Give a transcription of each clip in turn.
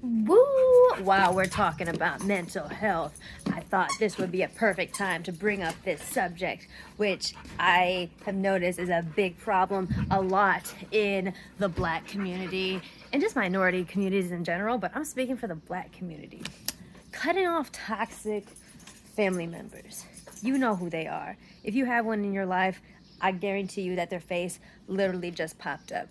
Woo! While we're talking about mental health, I thought this would be a perfect time to bring up this subject, which I have noticed is a big problem a lot in the Black community and just minority communities in general, but I'm speaking for the Black community. Cutting off toxic family members. You know who they are. If you have one in your life, I guarantee you that their face literally just popped up.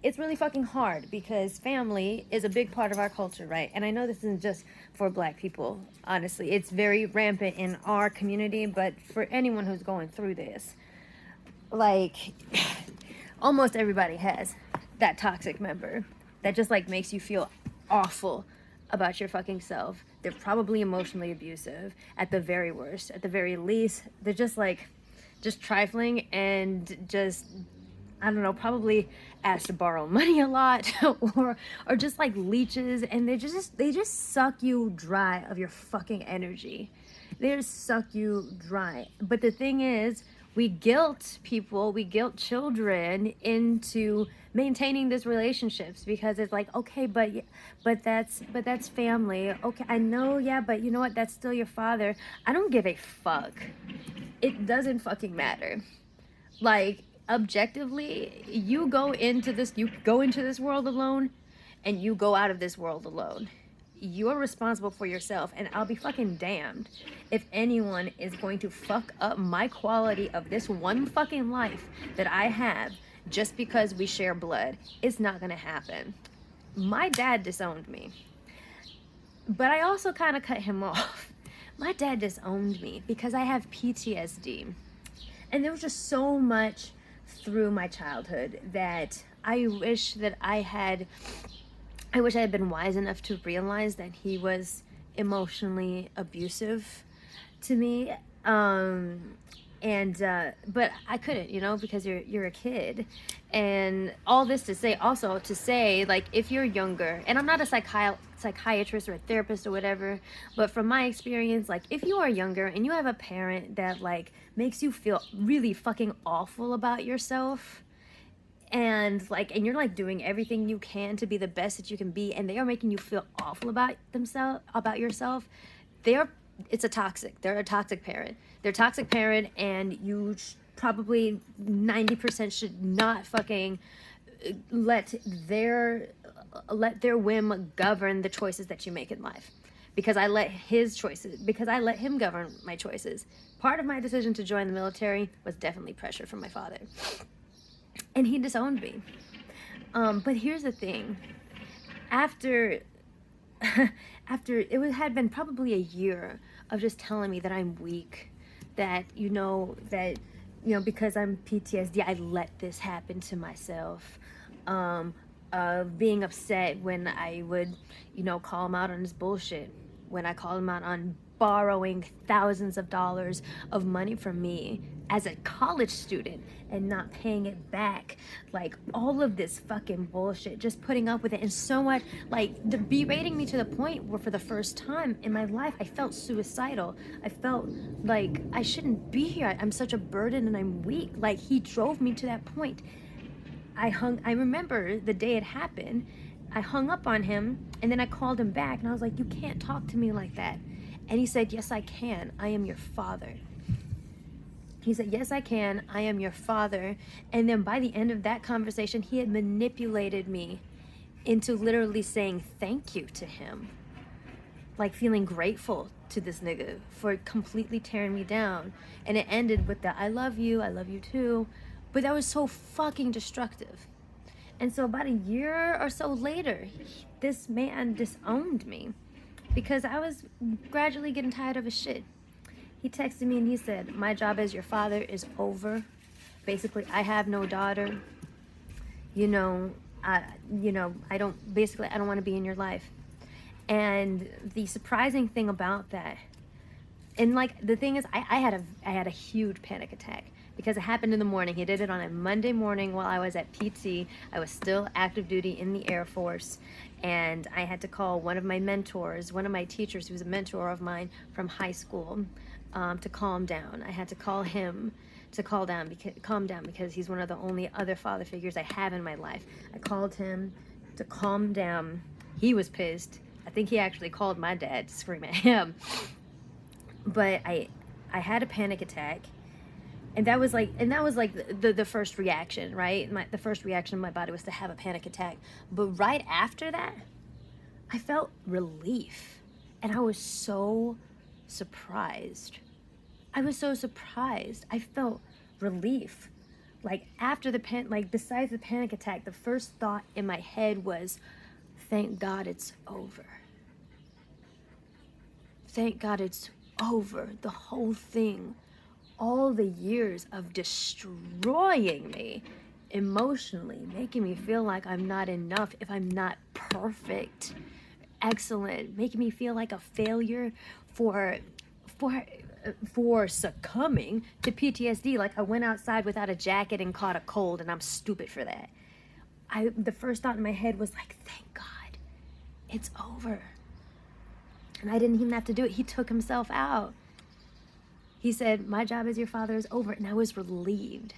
It's really fucking hard because family is a big part of our culture, right? And I know this isn't just for Black people, honestly. It's very rampant in our community, but for anyone who's going through this, like, almost everybody has that toxic member that just like makes you feel awful about your fucking self. They're probably emotionally abusive at the very worst. At the very least, they're just like, just trifling and just, I don't know, probably ask to borrow money a lot or just like leeches, and they just suck you dry of your fucking energy. They just suck you dry. But the thing is, we guilt people, we guilt children into maintaining these relationships because it's like, okay, but that's family. Okay, I know, yeah, but you know what? That's still your father. I don't give a fuck. It doesn't fucking matter. Like, objectively, you go into this world alone, and you go out of this world alone. You're responsible for yourself, and I'll be fucking damned if anyone is going to fuck up my quality of this one fucking life that I have just because we share blood. It's not gonna happen. My dad disowned me, but I also kind of cut him off. My dad disowned me because I have PTSD. And there was just so much through my childhood that I wish I had been wise enough to realize that he was emotionally abusive to me. But I couldn't, because you're a kid. And all this to say, like, if you're younger, and I'm not a psychiatrist or a therapist or whatever, but from my experience, like, if you are younger and you have a parent that like makes you feel really fucking awful about yourself, and you're like doing everything you can to be the best that you can be, and they are making you feel awful about yourself, they're a toxic parent. They're a toxic parent, and you probably 90% should not fucking let their whim govern the choices that you make in life. Because I let him govern my choices. Part of my decision to join the military was definitely pressure from my father. And he disowned me. But here's the thing. After it had been probably a year of just telling me that I'm weak, that because I'm PTSD, I let this happen to myself, of being upset when I would, call him out on his bullshit, when I called him out on borrowing thousands of dollars of money from me as a college student and not paying it back, like all of this fucking bullshit, just putting up with it, and so much, like, berating me to the point where for the first time in my life I felt suicidal. I felt like I shouldn't be here. I'm such a burden and I'm weak. Like, he drove me to that point. I remember the day it happened. I hung up on him, and then I called him back, and I was like, you can't talk to me like that. And he said, yes, I can. I am your father. He said, yes, I can. I am your father. And then by the end of that conversation, he had manipulated me into literally saying thank you to him. Like, feeling grateful to this nigga for completely tearing me down. And it ended with the, I love you too. But that was so fucking destructive. And so about a year or so later, this man disowned me because I was gradually getting tired of his shit. He texted me and he said, my job as your father is over. Basically, I have no daughter. I don't want to be in your life. And the surprising thing about that, and like the thing is, I had a huge panic attack because it happened in the morning. He did it on a Monday morning while I was at PT. I was still active duty in the Air Force, and I had to call one of my mentors, one of my teachers who was a mentor of mine from high school, to calm down. I had to call him to calm down because he's one of the only other father figures I have in my life. I called him to calm down. He was pissed. I think he actually called my dad to scream at him. But I had a panic attack, and that was like the first reaction, right? The first reaction of my body was to have a panic attack. But right after that, I felt relief, and I was so surprised. I was so surprised. I felt relief. Like after besides the panic attack, the first thought in my head was, thank God it's over. Thank God it's over. The whole thing, all the years of destroying me emotionally, making me feel like I'm not enough if I'm not perfect, excellent, making me feel like a failure for succumbing to PTSD. Like I went outside without a jacket and caught a cold, and I'm stupid for that. The first thought in my head was like, thank God it's over. And I didn't even have to do it. He took himself out. He said, my job as your father is over. And I was relieved,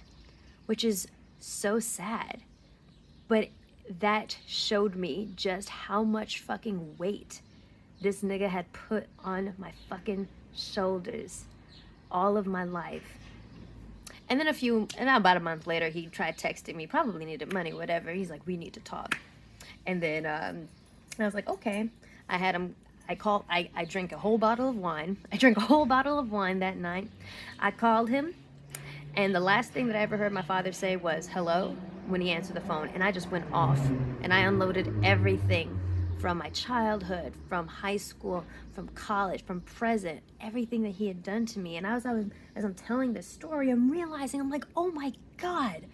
which is so sad. But that showed me just how much fucking weight this nigga had put on my fucking shoulders all of my life. And then about a month later, he tried texting me, probably needed money, whatever. He's like, we need to talk. And then I was like, okay. I drank a whole bottle of wine. I drank a whole bottle of wine that night. I called him, and the last thing that I ever heard my father say was, hello, when he answered the phone. And I just went off, and I unloaded everything from my childhood, from high school, from college, from present, everything that he had done to me. And as I'm telling this story, I'm realizing, I'm like, oh my God,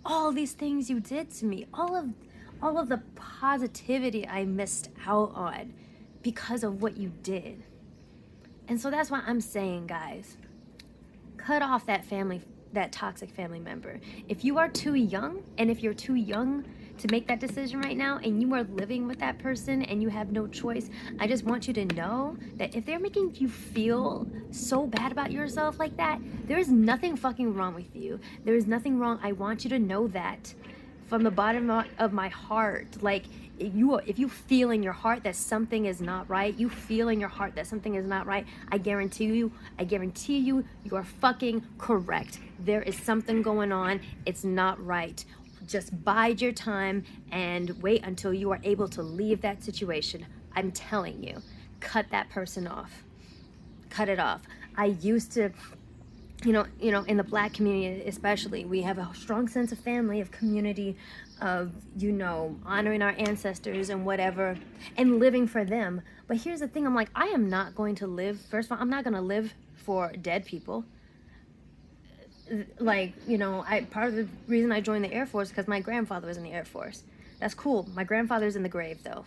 all these things you did to me, all of the positivity I missed out on because of what you did. And so that's why I'm saying, guys, cut off that toxic family member. If you are too young, and if you're too young to make that decision right now, and you are living with that person and you have no choice, I just want you to know that if they're making you feel so bad about yourself like that, there is nothing fucking wrong with you. There is nothing wrong. I want you to know that from the bottom of my heart. Like, if you feel in your heart that something is not right, you feel in your heart that something is not right, I guarantee you, you are fucking correct. There is something going on. It's not right. Just bide your time and wait until you are able to leave that situation. I'm telling you, cut that person off. Cut it off. I used to, you know, in the Black community especially, we have a strong sense of family, of community, of, honoring our ancestors and whatever, and living for them. But here's the thing, I'm like, I am not going to live, first of all, I'm not going to live for dead people. Like, part of the reason I joined the Air Force is because my grandfather was in the Air Force. That's cool. My grandfather's in the grave, though.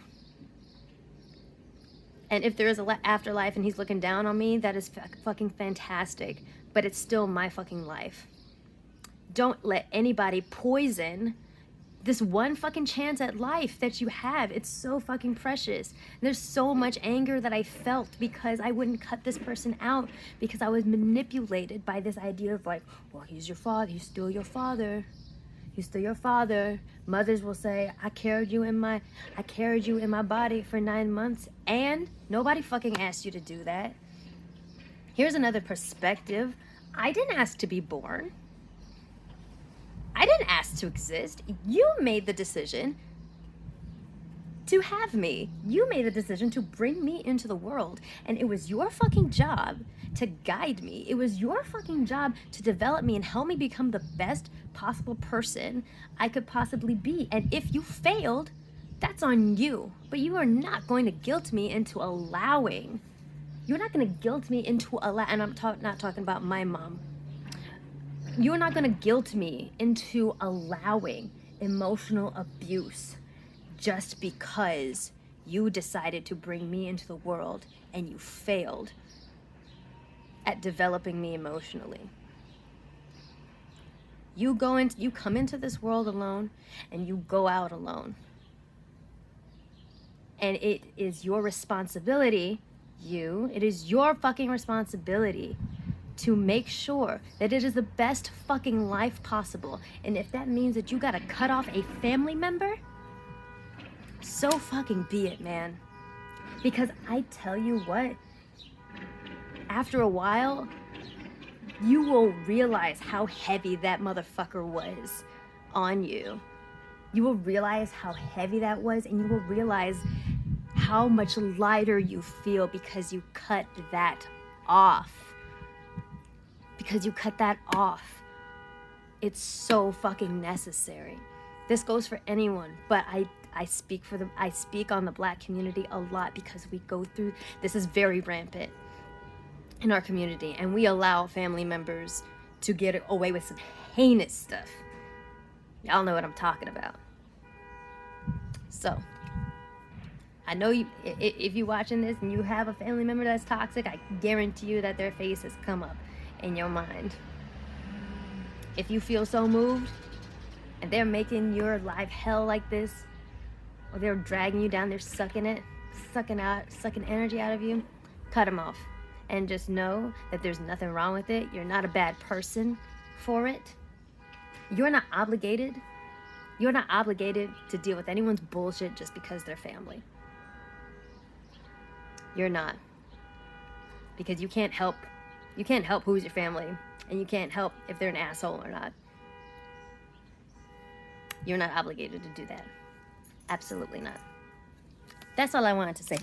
And if there is a afterlife and he's looking down on me, that is fucking fantastic. But it's still my fucking life. Don't let anybody poison this one fucking chance at life that you have. It's so fucking precious. There's so much anger that I felt because I wouldn't cut this person out, because I was manipulated by this idea of like, well, he's your father, he's still your father. He's still your father. Mothers will say, I carried you in my body for 9 months, and nobody fucking asked you to do that. Here's another perspective. I didn't ask to be born. I didn't ask to exist. You made the decision to have me. You made the decision to bring me into the world. And it was your fucking job to guide me. It was your fucking job to develop me and help me become the best possible person I could possibly be. And if you failed, that's on you. But you are not going to guilt me into allowing. You're not going to guilt me into and I'm not talking about my mom. You're not going to guilt me into allowing emotional abuse just because you decided to bring me into the world and you failed at developing me emotionally. You come into this world alone and you go out alone. And it is your responsibility, it is your fucking responsibility to make sure that it is the best fucking life possible. And if that means that you gotta cut off a family member, so fucking be it, man. Because I tell you what, after a while, you will realize how heavy that motherfucker was on you. You will realize how heavy that was, and you will realize how much lighter you feel because you cut that off. Because you cut that off. It's so fucking necessary. This goes for anyone, but I speak for them. I speak on the Black community a lot because we go through, this is very rampant in our community, and we allow family members to get away with some heinous stuff. Y'all know what I'm talking about. So, I know you, if you're watching this and you have a family member that's toxic, I guarantee you that their face has come up in your mind. If you feel so moved and they're making your life hell like this, or they're dragging you down, they're sucking energy out of you, cut them off. And just know that there's nothing wrong with it. You're not a bad person for it. You're not obligated. You're not obligated to deal with anyone's bullshit just because they're family. You're not. Because you can't help who's your family, and you can't help if they're an asshole or not. You're not obligated to do that. Absolutely not. That's all I wanted to say.